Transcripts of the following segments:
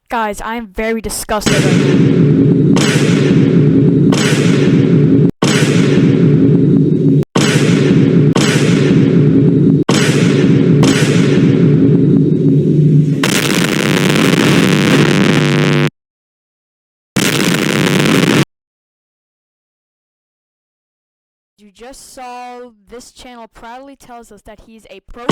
Guys, I am very disgusted right You just saw this channel proudly tells us that he's a pro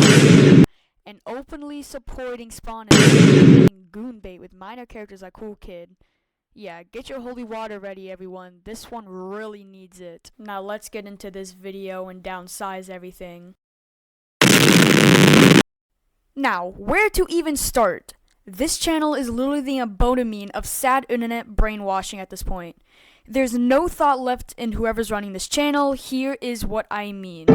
and openly supporting spawnism and goon bait with minor characters like Cool Kid. Yeah, get your holy water ready, everyone. This one really needs it. Now let's get into this video and downsize everything. Now, where to even start? This channel is literally the embodiment of sad internet brainwashing at this point. There's no thought left in whoever's running this channel. Here is what I mean.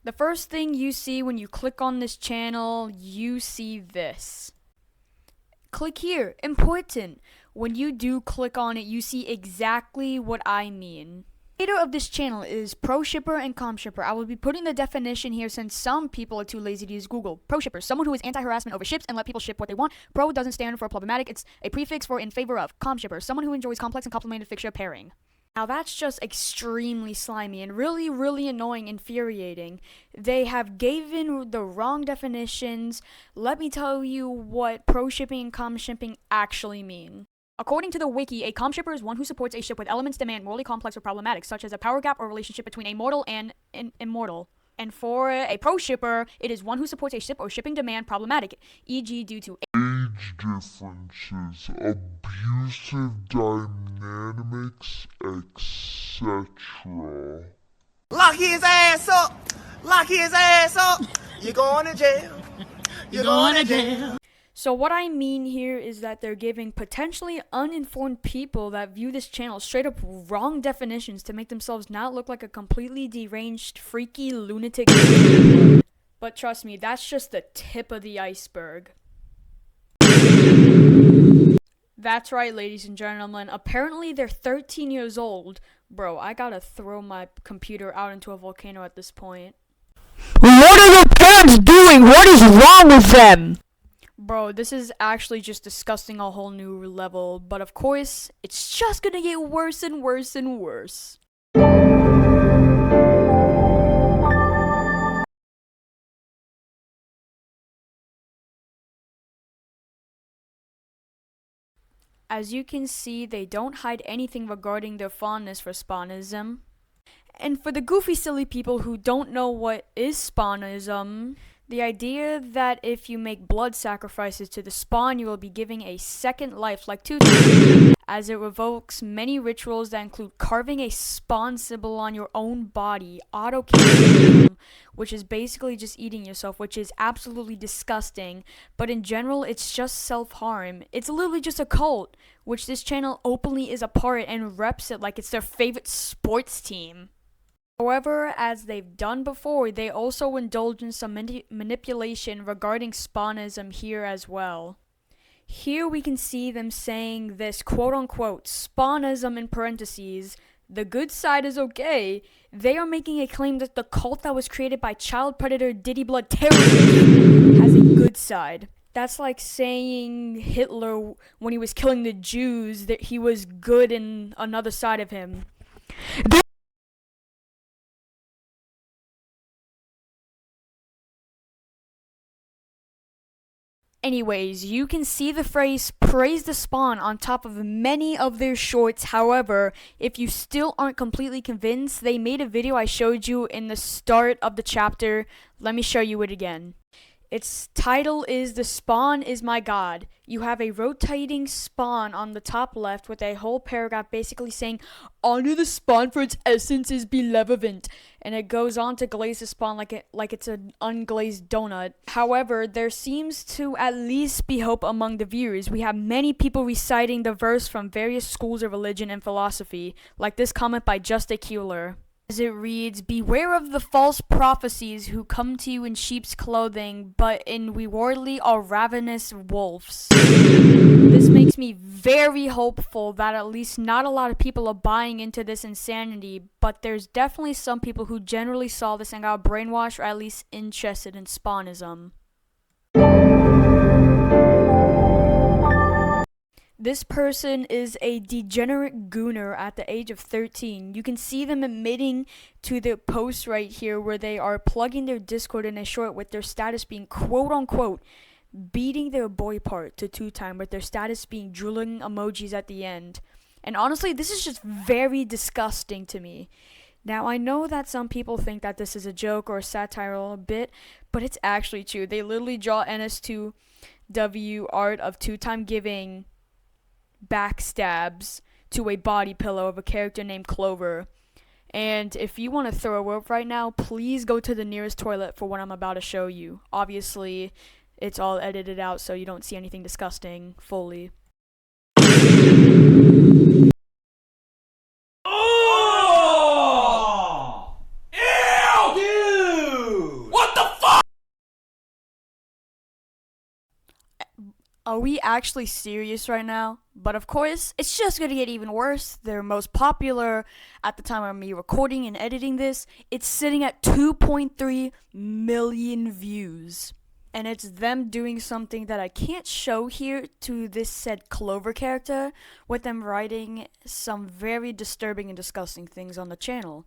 The first thing you see when you click on this channel, you see this. Click here. Important. When you do click on it, you see exactly what I mean. The creator of this channel is pro shipper and com shipper. I will be putting the definition here since some people are too lazy to use Google. Pro shipper, someone who is anti-harassment over ships and let people ship what they want. Pro doesn't stand for problematic, it's a prefix for in favor of. Com shipper, someone who enjoys complex and complicated fixture pairing. Now that's just extremely slimy and really annoying, infuriating. They have given the wrong definitions. Let me tell you what pro shipping and com shipping actually mean. According to the wiki, a com shipper is one who supports a ship with elements demand morally complex or problematic, such as a power gap or relationship between a mortal and an immortal. And for a pro shipper, it is one who supports a ship or shipping demand problematic, e.g. due to age differences, abusive dynamics, etc. Lock his ass up! Lock his ass up! You're going to jail! You're going to jail! So what I mean here is that they're giving potentially uninformed people that view this channel straight up wrong definitions to make themselves not look like a completely deranged, freaky lunatic. But trust me, that's just the tip of the iceberg. That's right, ladies and gentlemen. Apparently they're 13 years old. Bro, I gotta throw my computer out into a volcano at this point. What are your parents doing? What is wrong with them? Bro, this is actually just disgusting a whole new level, but of course, it's just gonna get worse and worse and worse. As you can see, they don't hide anything regarding their fondness for spawnism. And for the goofy silly people who don't know what is spawnism, the idea that if you make blood sacrifices to the spawn, you will be giving a second life, like Tooth, as it revokes many rituals that include carving a spawn symbol on your own body, auto-cannibalism, which is basically just eating yourself, which is absolutely disgusting, but in general, it's just self-harm. It's literally just a cult, which this channel openly is a part and reps it like it's their favorite sports team. However, as they've done before, they also indulge in some manipulation regarding spawnism here as well. Here we can see them saying this quote-unquote spawnism in parentheses, the good side is okay. They are making a claim that the cult that was created by child predator Diddy Blood terrorist has a good side. That's like saying Hitler, when he was killing the Jews, that he was good in another side of him. Anyways, you can see the phrase praise the spawn on top of many of their shorts. However, if you still aren't completely convinced, they made a video I showed you in the start of the chapter. Let me show you it again. Its title is The Spawn is My God. You have a rotating spawn on the top left with a whole paragraph basically saying, honor the spawn for its essence is benevolent. And it goes on to glaze the spawn like it's an unglazed donut. However, there seems to at least be hope among the viewers. We have many people reciting the verse from various schools of religion and philosophy, like this comment by Just a Keeler. As it reads, beware of the false prophecies who come to you in sheep's clothing, but inwardly are ravenous wolves. This makes me very hopeful that at least not a lot of people are buying into this insanity, but there's definitely some people who generally saw this and got brainwashed or at least interested in spawnism. This person is a degenerate gooner at the age of 13. You can see them admitting to the post right here where they are plugging their Discord in a short with their status being quote unquote beating their boy part to 2-time with their status being drooling emojis at the end. And honestly, this is just very disgusting to me. Now, I know that some people think that this is a joke or a satirical bit, but it's actually true. They literally draw NSFW art of 2-time giving backstabs to a body pillow of a character named Clover. And if you want to throw up right now, please go to the nearest toilet for what I'm about to show you. Obviously, it's all edited out so you don't see anything disgusting fully. Are we actually serious right now? But of course, it's just gonna get even worse. Their most popular at the time of me recording and editing this, it's sitting at 2.3 million views. And it's them doing something that I can't show here to this said Clover character, with them writing some very disturbing and disgusting things on the channel.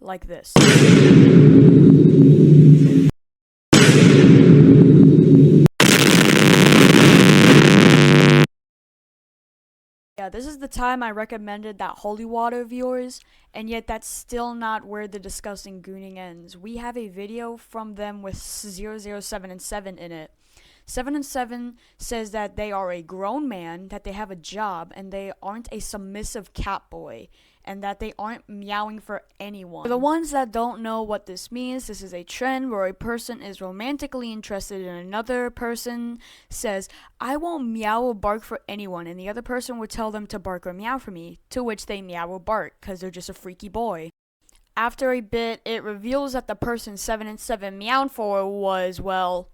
Like this. Yeah, this is the time I recommended that holy water of yours, and yet that's still not where the disgusting gooning ends. We have a video from them with 007 and 7 in it. 7 and 7 says that they are a grown man, that they have a job, and they aren't a submissive cat boy, and that they aren't meowing for anyone. For the ones that don't know what this means, this is a trend where a person is romantically interested in another person, says, I won't meow or bark for anyone, and the other person would tell them to bark or meow for me, to which they meow or bark, because they're just a freaky boy. After a bit, it reveals that the person 7 and 7 meowed for was, well,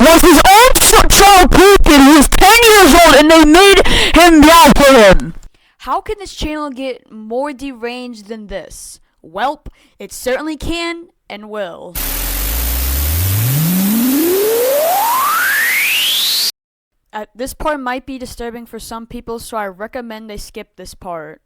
Was his own child pooping? He was 10 years old and they made him meow for him. how can this channel get more deranged than this? Welp, it certainly can and will. This part might be disturbing for some people, so I recommend they skip this part.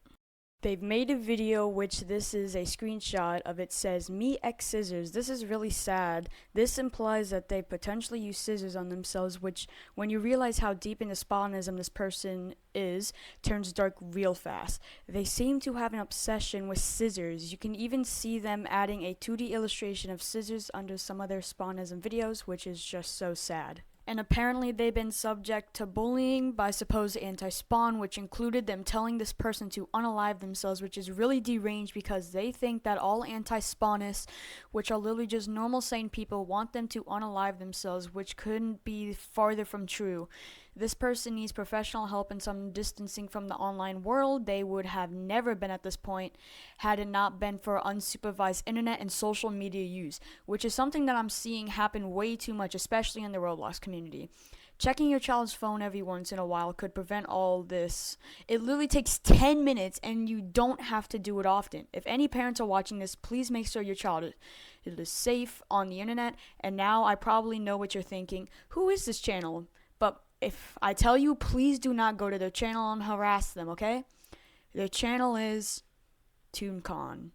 They've made a video which this is a screenshot of. It says, me X scissors. This is really sad. This implies that they potentially use scissors on themselves, which when you realize how deep into spawnism this person is, turns dark real fast. They seem to have an obsession with scissors. You can even see them adding a 2D illustration of scissors under some of their spawnism videos, which is just so sad. And apparently they've been subject to bullying by supposed anti-spawn, which included them telling this person to unalive themselves, which is really deranged because they think that all anti-spawnists, which are literally just normal sane people, want them to unalive themselves, which couldn't be farther from true. This person needs professional help and some distancing from the online world. They would have never been at this point had it not been for unsupervised internet and social media use, which is something that I'm seeing happen way too much, especially in the Roblox community. Checking your child's phone every once in a while could prevent all this. It literally takes 10 minutes and you don't have to do it often. If any parents are watching this, please make sure your child is safe on the internet. And now I probably know what you're thinking. Who is this channel? But if I tell you, please do not go to their channel and harass them, okay? Their channel is ToonCon.